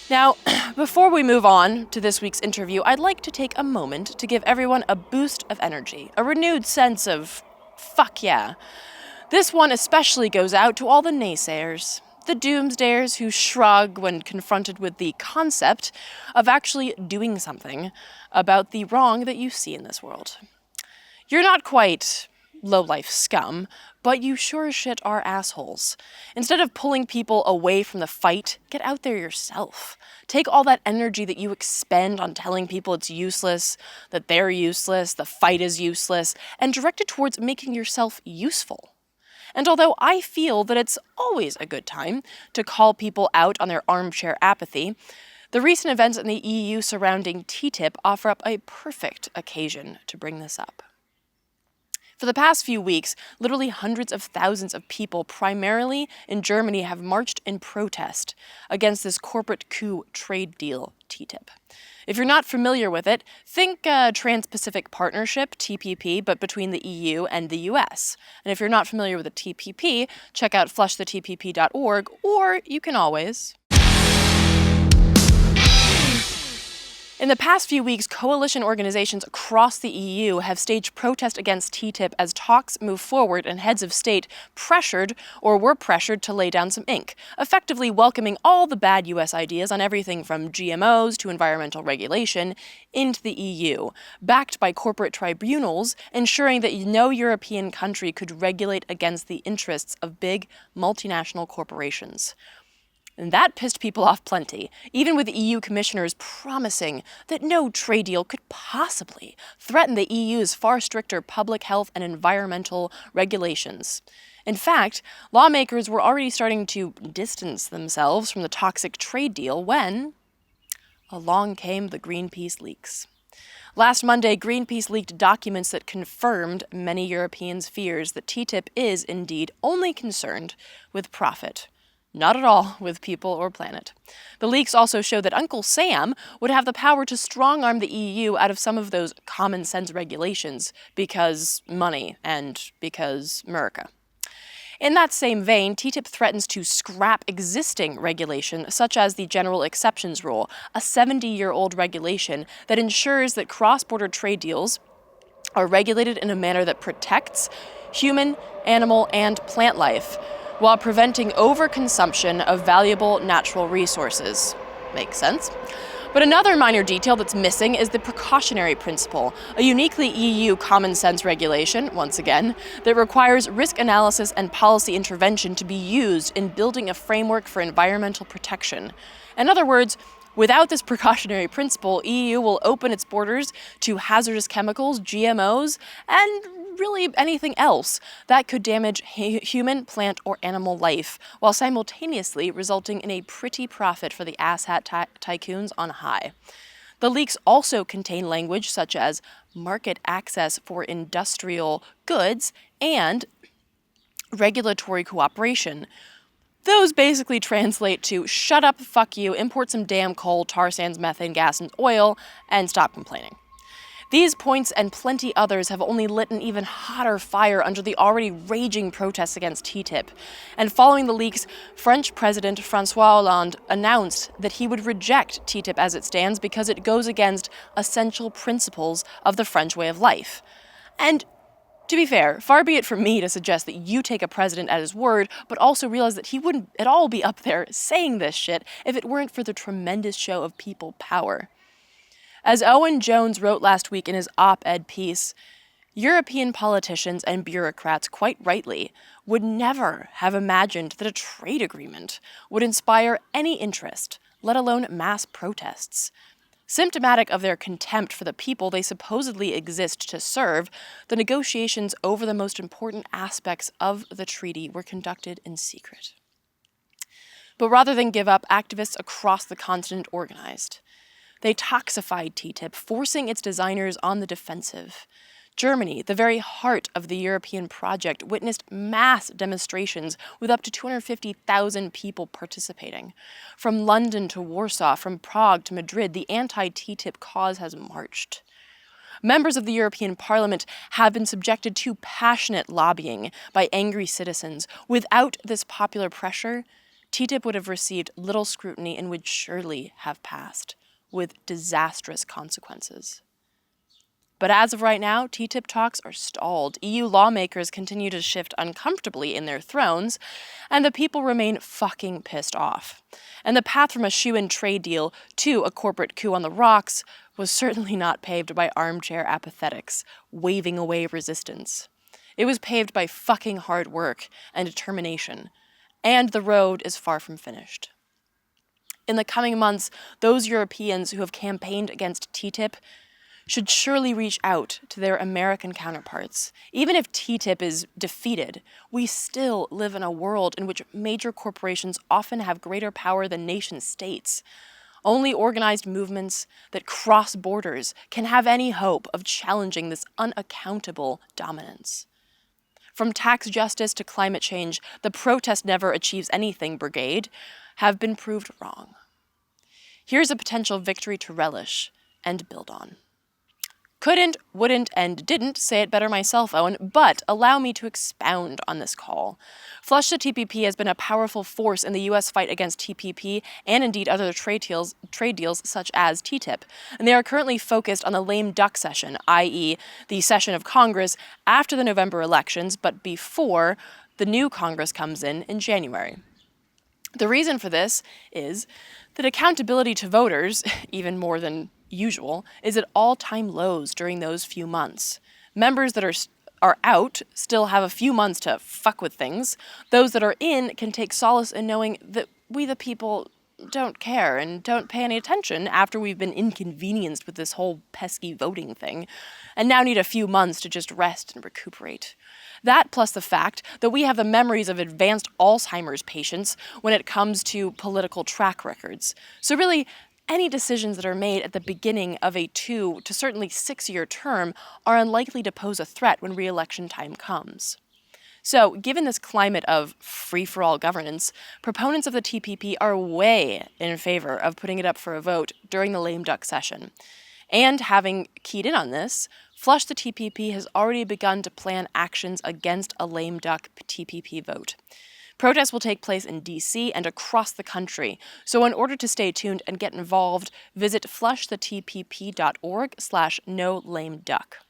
Now, before we move on to this week's interview, I'd like to take a moment to give everyone a boost of energy, a renewed sense of fuck yeah. This one especially goes out to all the naysayers, the doomsdayers who shrug when confronted with the concept of actually doing something about the wrong that you see in this world. You're not quite low-life scum, but you sure as shit are assholes. Instead of pulling people away from the fight, get out there yourself. Take all that energy that you expend on telling people it's useless, that they're useless, the fight is useless, and direct it towards making yourself useful. And although I feel that it's always a good time to call people out on their armchair apathy, the recent events in the EU surrounding TTIP offer up a perfect occasion to bring this up. For the past few weeks, literally hundreds of thousands of people, primarily in Germany, have marched in protest against this corporate coup trade deal, TTIP. If you're not familiar with it, think Trans-Pacific Partnership, TPP, but between the EU and the US. And if you're not familiar with the TPP, check out flushthetpp.org, or you can always... In the past few weeks, coalition organizations across the EU have staged protest against TTIP as talks move forward and heads of state were pressured to lay down some ink, effectively welcoming all the bad US ideas on everything from GMOs to environmental regulation into the EU, backed by corporate tribunals, ensuring that no European country could regulate against the interests of big multinational corporations. And that pissed people off plenty, even with EU commissioners promising that no trade deal could possibly threaten the EU's far stricter public health and environmental regulations. In fact, lawmakers were already starting to distance themselves from the toxic trade deal when along came the Greenpeace leaks. Last Monday, Greenpeace leaked documents that confirmed many Europeans' fears that TTIP is indeed only concerned with profit. Not at all with people or planet. The leaks also show that Uncle Sam would have the power to strong-arm the EU out of some of those common-sense regulations because money and because America. In that same vein, TTIP threatens to scrap existing regulation, such as the General Exceptions Rule, a 70-year-old regulation that ensures that cross-border trade deals are regulated in a manner that protects human, animal, and plant life, while preventing overconsumption of valuable natural resources. Makes sense. But another minor detail that's missing is the precautionary principle, a uniquely EU common sense regulation, once again, that requires risk analysis and policy intervention to be used in building a framework for environmental protection. In other words, without this precautionary principle, EU will open its borders to hazardous chemicals, GMOs, and really anything else that could damage human, plant, or animal life, while simultaneously resulting in a pretty profit for the asshat tycoons on high. The leaks also contain language such as market access for industrial goods and regulatory cooperation. Those basically translate to shut up, fuck you, import some damn coal, tar sands, methane gas, and oil, and stop complaining. These points and plenty others have only lit an even hotter fire under the already raging protests against TTIP. And following the leaks, French President François Hollande announced that he would reject TTIP as it stands because it goes against essential principles of the French way of life. And to be fair, far be it from me to suggest that you take a president at his word, but also realize that he wouldn't at all be up there saying this shit if it weren't for the tremendous show of people power. As Owen Jones wrote last week in his op-ed piece, European politicians and bureaucrats, quite rightly, would never have imagined that a trade agreement would inspire any interest, let alone mass protests. Symptomatic of their contempt for the people they supposedly exist to serve, the negotiations over the most important aspects of the treaty were conducted in secret. But rather than give up, activists across the continent organized. They toxified TTIP, forcing its designers on the defensive. Germany, the very heart of the European project, witnessed mass demonstrations with up to 250,000 people participating. From London to Warsaw, from Prague to Madrid, the anti-TTIP cause has marched. Members of the European Parliament have been subjected to passionate lobbying by angry citizens. Without this popular pressure, TTIP would have received little scrutiny and would surely have passed, with disastrous consequences. But as of right now, TTIP talks are stalled. EU lawmakers continue to shift uncomfortably in their thrones, and the people remain fucking pissed off. And the path from a shoo-in trade deal to a corporate coup on the rocks was certainly not paved by armchair apathetics, waving away resistance. It was paved by fucking hard work and determination, and the road is far from finished. In the coming months, those Europeans who have campaigned against TTIP should surely reach out to their American counterparts. Even if TTIP is defeated, we still live in a world in which major corporations often have greater power than nation states. Only organized movements that cross borders can have any hope of challenging this unaccountable dominance. From tax justice to climate change, the protest never achieves anything brigade have been proved wrong. Here's a potential victory to relish and build on. Couldn't, wouldn't, and didn't say it better myself, Owen, but allow me to expound on this call. Flush the TPP has been a powerful force in the U.S. fight against TPP and indeed other trade deals such as TTIP. And they are currently focused on the lame duck session, i.e. the session of Congress after the November elections, but before the new Congress comes in January. The reason for this is that accountability to voters, even more than usual, is at all-time lows during those few months. Members that are out still have a few months to fuck with things. Those that are in can take solace in knowing that we the people don't care and don't pay any attention after we've been inconvenienced with this whole pesky voting thing, and now need a few months to just rest and recuperate. That plus the fact that we have the memories of advanced Alzheimer's patients when it comes to political track records. So really, any decisions that are made at the beginning of a 2 to certainly 6-year term are unlikely to pose a threat when re-election time comes. So, given this climate of free-for-all governance, proponents of the TPP are way in favor of putting it up for a vote during the lame duck session. And having keyed in on this, Flush the TPP has already begun to plan actions against a lame duck TPP vote. Protests will take place in D.C. and across the country, so in order to stay tuned and get involved, visit flushthetpp.org/nolameduck.